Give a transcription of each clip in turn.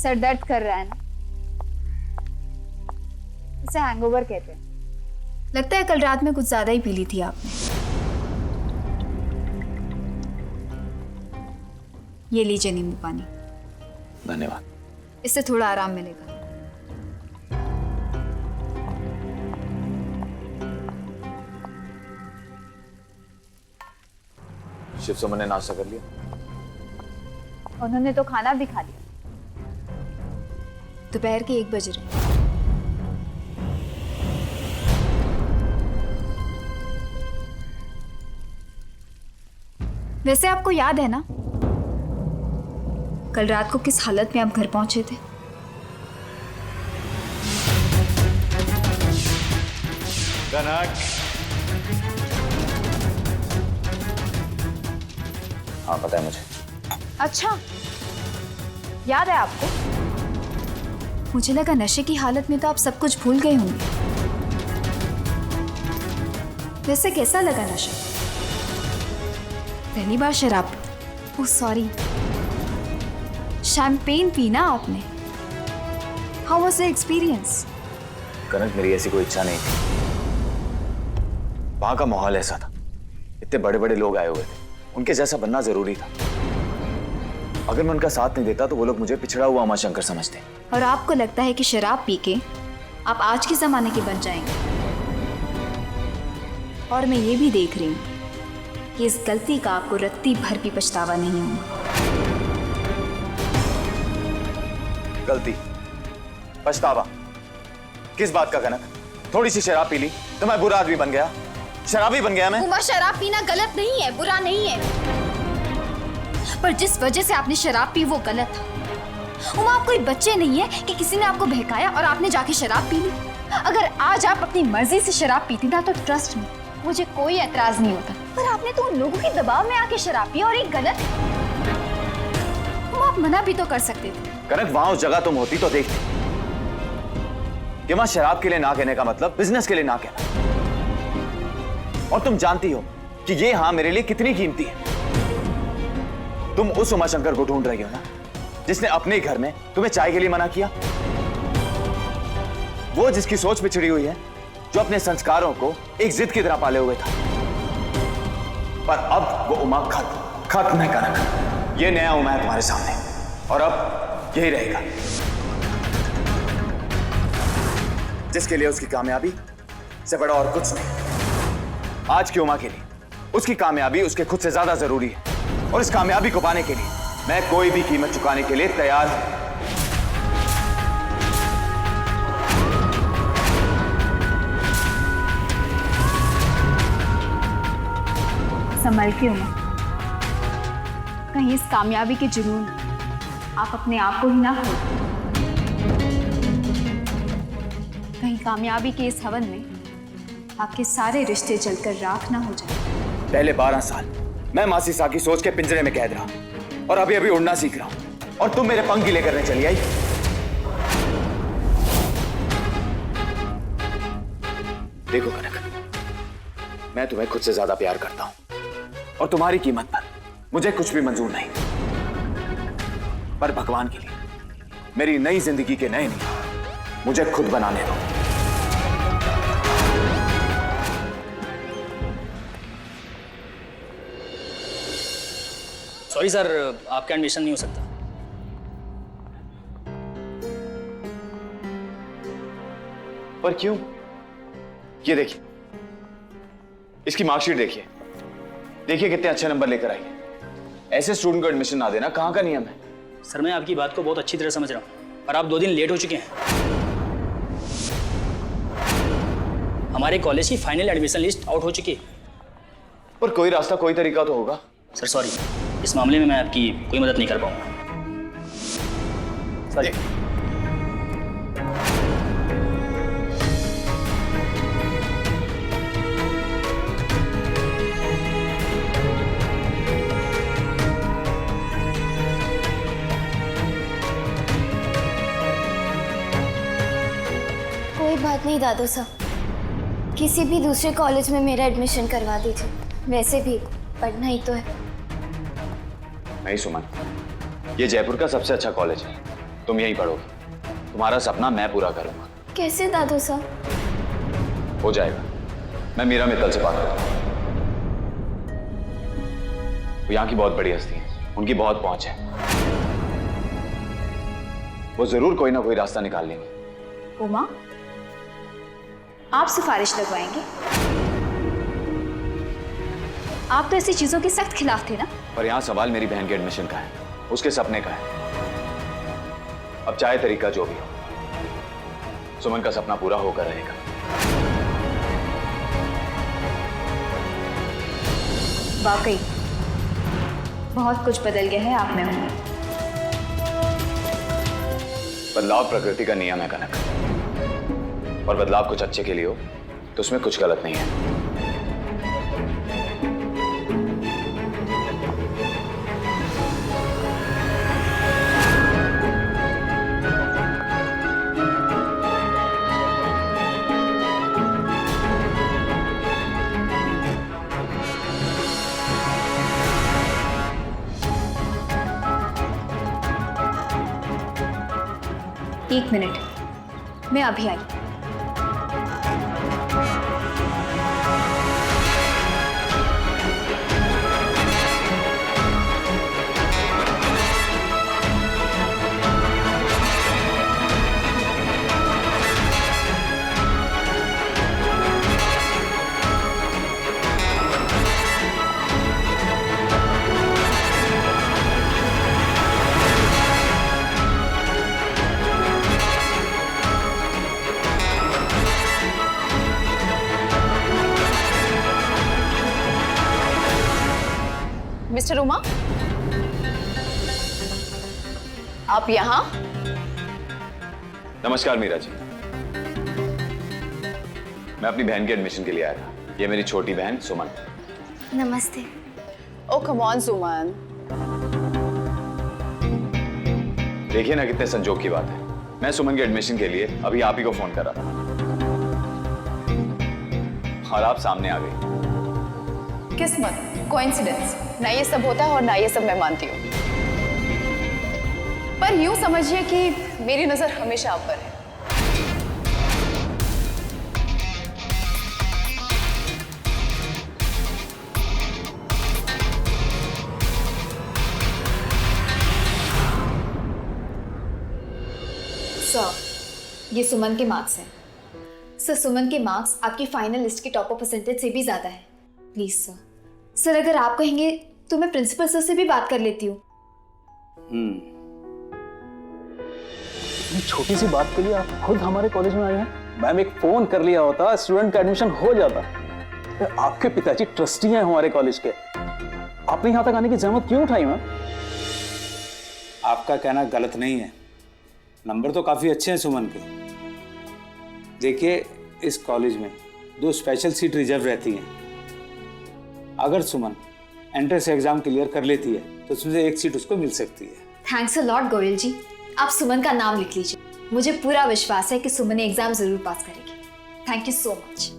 Sir दर्द कर रहा है ना? इसे हैंगओवर कहते हैं। लगता है कल रात में कुछ ज्यादा ही पी ली थी आपने। ये लीजिए नींबू पानी। धन्यवाद। इससे थोड़ा आराम मिलेगा। शिव सुमन ने नाश्ता कर लिया? उन्होंने तो खाना भी खा लिया। दोपहर के 1 बज रहे। वैसे आपको याद है ना कल रात को किस हालत में आप घर पहुंचे थे? कनक। हाँ पता है मुझे। अच्छा याद है आपको? मुझे लगा नशे की हालत में तो आप सब कुछ भूल गए होंगे। वैसे कैसा लगा नशा? पहली बार शराब? ओह सॉरी, शैंपेन पीना आपने। How was the experience? कनक मेरी ऐसी कोई इच्छा नहीं थी। वहां का माहौल ऐसा था, इतने बड़े बड़े लोग आए हुए थे, उनके जैसा बनना जरूरी था। अगर मैं उनका साथ नहीं देता तो वो लोग मुझे पिछड़ा हुआ उमाशंकर समझते। और आपको लगता है कि शराब पी के आप आज के जमाने के बन जाएंगे? और मैं ये भी देख रही हूँ कि इस गलती का आपको रत्ती भर भी पछतावा नहीं होगा। गलती? पछतावा? किस बात का कनक? थोड़ी सी शराब पी ली तो मैं बुरा आदमी बन गया? शराबी बन गया मैं? उमा, शराब पीना गलत नहीं है, बुरा नहीं है, पर जिस वजह से आपने शराब पी वो गलत था। उमा, आप कोई बच्चे नहीं है कि किसी ने आपको बहकाया और आपने जाके शराब पी ली। अगर आज आप अपनी मर्जी से शराब पीती ना तो ट्रस्ट में मुझे कोई एतराज नहीं होता, पर आपने तो उन लोगों के दबाव में आके शराब पी और ये गलत है। उमा, आप मना भी तो कर सकते थे। कनक वहां उस जगह तुम होती तो देखती कि वहां शराब के लिए ना कहने का मतलब बिजनेस के लिए ना कहना। और तुम जानती हो कि ये हाँ मेरे लिए कितनी कीमती है। तुम उस उमाशंकर को ढूंढ रही हो ना जिसने अपने घर में तुम्हें चाय के लिए मना किया? वो जिसकी सोच बिछड़ी हुई है, जो अपने संस्कारों को एक जिद की तरह पाले हुए था। पर अब वो उमा खत्म है कनक। ये नया उमा है तुम्हारे सामने और अब यही रहेगा, जिसके लिए उसकी कामयाबी से बड़ा और कुछ नहीं। आज की उमा के लिए उसकी कामयाबी उसके खुद से ज्यादा जरूरी है, और इस कामयाबी को पाने के लिए मैं कोई भी कीमत चुकाने के लिए तैयार हूं। संभल के उमा, कहीं इस कामयाबी के जुनून आप अपने आप को ही ना खो। कहीं कामयाबी के इस हवन में आपके सारे रिश्ते जलकर राख ना हो जाए। पहले 12 साल मैं मासी सा की सोच के पिंजरे में कैद रहा और अभी अभी उड़ना सीख रहा हूं, और तुम मेरे पंख गीले करने चली आई। देखो कनक, मैं तुम्हें खुद से ज्यादा प्यार करता हूं और तुम्हारी कीमत पर मुझे कुछ भी मंजूर नहीं। पर भगवान के लिए मेरी नई जिंदगी के नए नियम मुझे खुद बनाने दो। सॉरी सर, आपका एडमिशन नहीं हो सकता। पर क्यों? ये देखिए, इसकी मार्कशीट देखिए, देखिए कितने अच्छे नंबर लेकर आई है। ऐसे स्टूडेंट को एडमिशन ना देना कहाँ का नियम है? सर मैं आपकी बात को बहुत अच्छी तरह समझ रहा हूँ, पर आप 2 दिन लेट हो चुके हैं। हमारे कॉलेज की फाइनल एडमिशन लिस्ट आउट हो चुकी है। पर कोई रास्ता, कोई तरीका तो होगा। सर सॉरी, इस मामले में मैं आपकी कोई मदद नहीं कर पाऊंगा। सॉरी। कोई बात नहीं दादू साहब, किसी भी दूसरे कॉलेज में मेरा एडमिशन करवा दीजिए। वैसे भी पढ़ना ही तो है। नहीं सुमन, ये जयपुर का सबसे अच्छा कॉलेज है तुम यहीं पढ़ोगे। तुम्हारा सपना मैं पूरा करूंगा। कैसे दादू साहब? हो जाएगा। मैं मीरा मित्तल से बात करता हूँ। वो यहाँ की बहुत बड़ी हस्ती है, उनकी बहुत पहुंच है। वो जरूर कोई ना कोई रास्ता निकाल लेंगे। उमा, आप सिफारिश लगवाएंगे? आप तो ऐसी चीजों के सख्त खिलाफ थे ना। पर यहाँ सवाल मेरी बहन के एडमिशन का है, उसके सपने का है। अब चाहे तरीका जो भी हो, सुमन का सपना पूरा होकर रहेगा। वाकई बहुत कुछ बदल गया है आप में उम्र। बदलाव प्रकृति का नियम है कनक, और बदलाव कुछ अच्छे के लिए हो तो उसमें कुछ गलत नहीं है। एक मिनट, मैं अभी आई। मिस्टर उमा, आप यहाँ? नमस्कार मीरा जी, मैं अपनी बहन के एडमिशन के लिए आया था। ये मेरी छोटी बहन सुमन। नमस्ते। ओ कम ऑन सुमन। देखिए ना कितने संजोग की बात है। मैं सुमन के एडमिशन के लिए अभी आप ही को फोन कर रहा था और आप सामने आ गई। किस्मत, कोइंसिडेंस, ना ये सब होता है और ना ये सब मैं मानती हूँ। पर यूं समझिए कि मेरी नजर हमेशा आप पर है। सर, ये सुमन के मार्क्स हैं। सर, सुमन के मार्क्स आपकी फाइनल लिस्ट के टॉपर परसेंटेज से भी ज्यादा है। प्लीज सर, सर अगर आप कहेंगे तो मैं प्रिंसिपल सर से भी बात कर लेती हूँ। इतनी छोटी सी बात के लिए आप खुद हमारे कॉलेज में आए हैं। मैम, एक फोन कर लिया होता, स्टूडेंट का एडमिशन हो जाता। आपके पिताजी ट्रस्टी हैं हमारे कॉलेज के, आपने यहाँ तक आने की जहमत क्यों उठाई मैम? आपका कहना गलत नहीं है, नंबर तो काफ़ी अच्छे हैं सुमन के। देखिए, इस कॉलेज में 2 स्पेशल सीट रिजर्व रहती हैं। अगर सुमन एंट्रेंस एग्जाम क्लियर कर लेती है तो उसमें से एक सीट उसको मिल सकती है। थैंक्स अ लॉट गोयल जी, आप सुमन का नाम लिख लीजिए। मुझे पूरा विश्वास है कि सुमन एग्जाम जरूर पास करेगी। Thank you so much.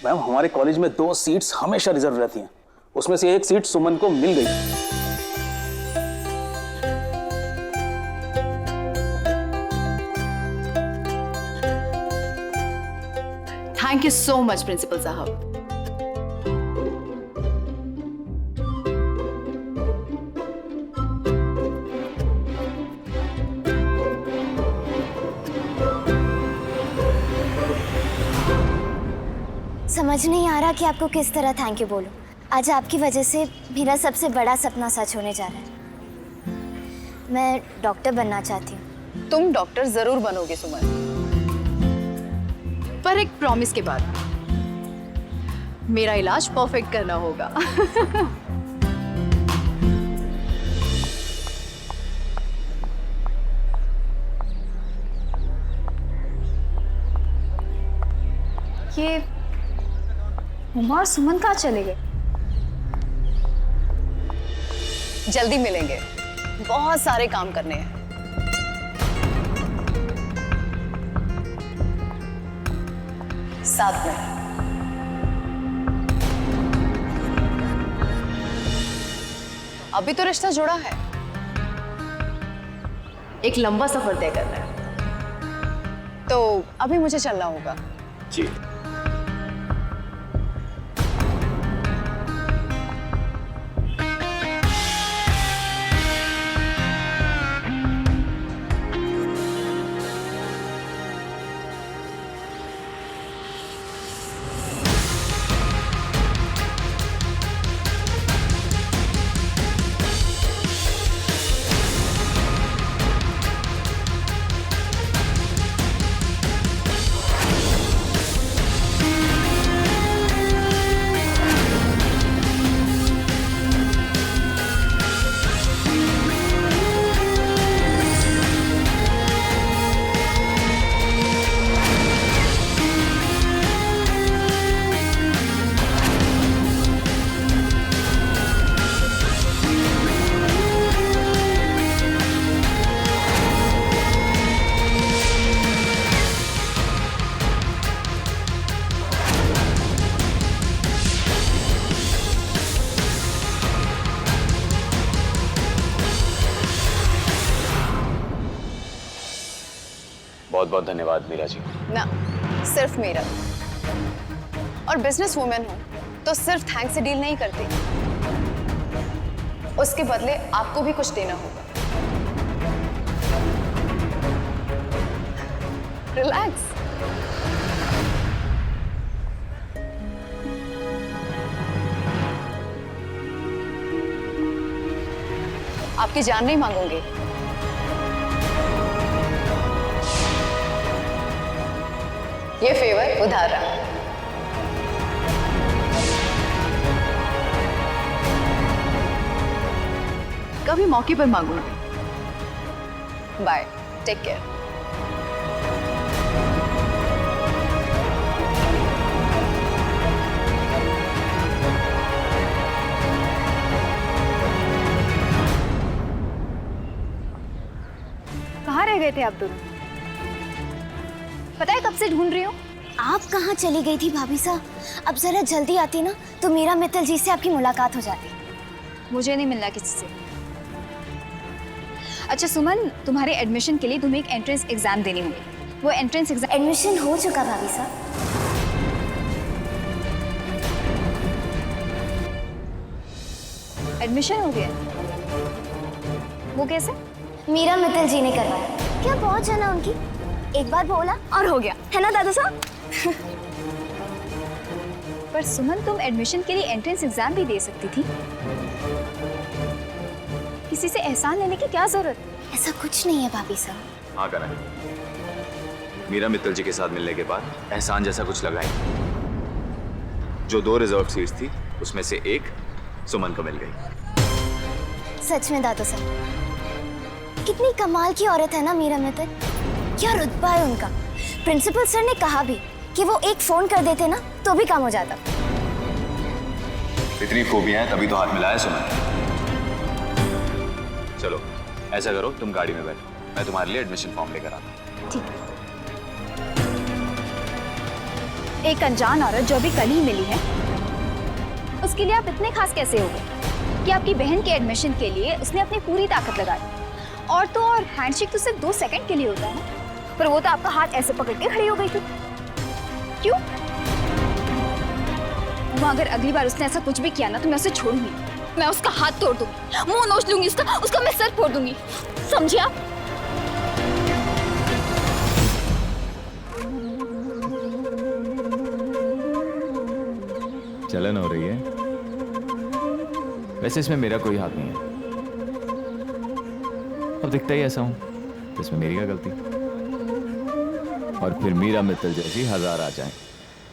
Ma'am, हमारे कॉलेज में 2 सीट्स हमेशा रिजर्व रहती हैं, उसमें से एक सीट सुमन को मिल गई। Thank you so much principal साहब। समझ नहीं आ रहा कि आपको किस तरह थैंक यू बोलूं। आज आपकी वजह से मेरा सबसे बड़ा सपना सच होने जा रहा है। मैं डॉक्टर बनना चाहती हूँ। तुम डॉक्टर जरूर बनोगे सुमन, पर एक प्रॉमिस के बाद। मेरा इलाज परफेक्ट करना होगा। ये उमा और सुमन कहाँ चले गए? जल्दी मिलेंगे, बहुत सारे काम करने हैं। साथ में। अभी तो रिश्ता जुड़ा है, एक लंबा सफर तय करना है, तो अभी मुझे चलना होगा। जी। बहुत बहुत धन्यवाद मीरा जी। ना, सिर्फ मेरा। और बिजनेस वुमेन हूँ तो सिर्फ थैंक्स से डील नहीं करती, उसके बदले आपको भी कुछ देना होगा। रिलैक्स। आपकी जान नहीं मांगूंगी, ये फेवर उधार रहा। कभी मौके पर मांगूंगी। Bye, take care. कहाँ रह गए थे आप दोनों? पता है कब से ढूंढ रही हूँ। आप कहाँ चली गई थी भाभी साहब? अब जरा जल्दी आती ना तो मीरा मित्तल जी से आपकी मुलाकात हो जाती। मुझे नहीं मिलना किसी से। अच्छा सुमन, तुम्हारे एडमिशन के लिए तुम्हें एक एंट्रेंस एग्जाम देनी होगी। वो एंट्रेंस एग्जाम एडमिशन हो चुका भाभी साहब। एडमिशन हो गया? वो कैसे? मीरा मित्तल जी ने करवाया। क्या पहुंच है ना उनकी, एक बार बोला और हो गया, है ना दादा साहब? पर सुमन, तुम एडमिशन के लिए एंट्रेंस एग्जाम भी दे सकती थी। किसी से एहसान लेने की क्या जरूरत? ऐसा कुछ नहीं है भाभी साहब। हाँ करण, मीरा मित्तल जी के साथ मिलने के बाद एहसान जैसा कुछ लगा ही। जो 2 रिजर्व सीट्स थी उसमें से एक सुमन को मिल गई। सच में दादा साहब, कितनी कमाल की औरत है ना मीरा मित्तल। क्या रुतबा है उनका। प्रिंसिपल सर ने कहा भी कि वो एक फोन कर देते ना तो भी काम हो जाता। इतनी खूबियां हैं तभी तो हाथ मिलाया सुमन। चलो ऐसा करो, तुम गाड़ी में बैठो, मैं तुम्हारे लिए एडमिशन फॉर्म लेकर आता हूँ। ठीक। एक अनजान औरत जो अभी कल ही मिली है, उसके लिए आप इतने खास कैसे हो गए कि आपकी बहन के एडमिशन के लिए उसने अपनी पूरी ताकत लगा दी। और तो और हैंडशेक तो सिर्फ 2 सेकंड के लिए होता है, पर वो तो आपका हाथ ऐसे पकड़ के खड़ी हो गई थी। क्यों? वो अगर अगली बार उसने ऐसा कुछ भी किया ना तो मैं उसे छोड़ूंगी। मैं उसका हाथ तोड़ दूंगी, मुंह नोच लूंगी उसका मैं सर फोड़ दूंगी। समझे आप? जलन हो रही है? वैसे इसमें मेरा कोई हाथ नहीं है। अब दिखता ही ऐसा हूं, तो इसमें मेरी क्या गलती? और फिर मीरा मित्तल जैसी 1000 आ जाएं,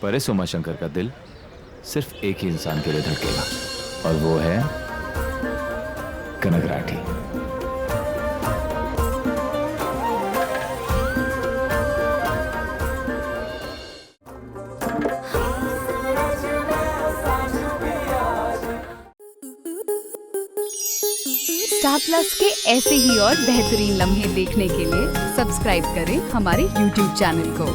पर इस उमाशंकर का दिल सिर्फ एक ही इंसान के लिए धड़केगा, और वो है कनक राठी। स्टार प्लस के ऐसे ही और बेहतरीन लम्हे देखने के लिए सब्सक्राइब करें हमारे YouTube चैनल को।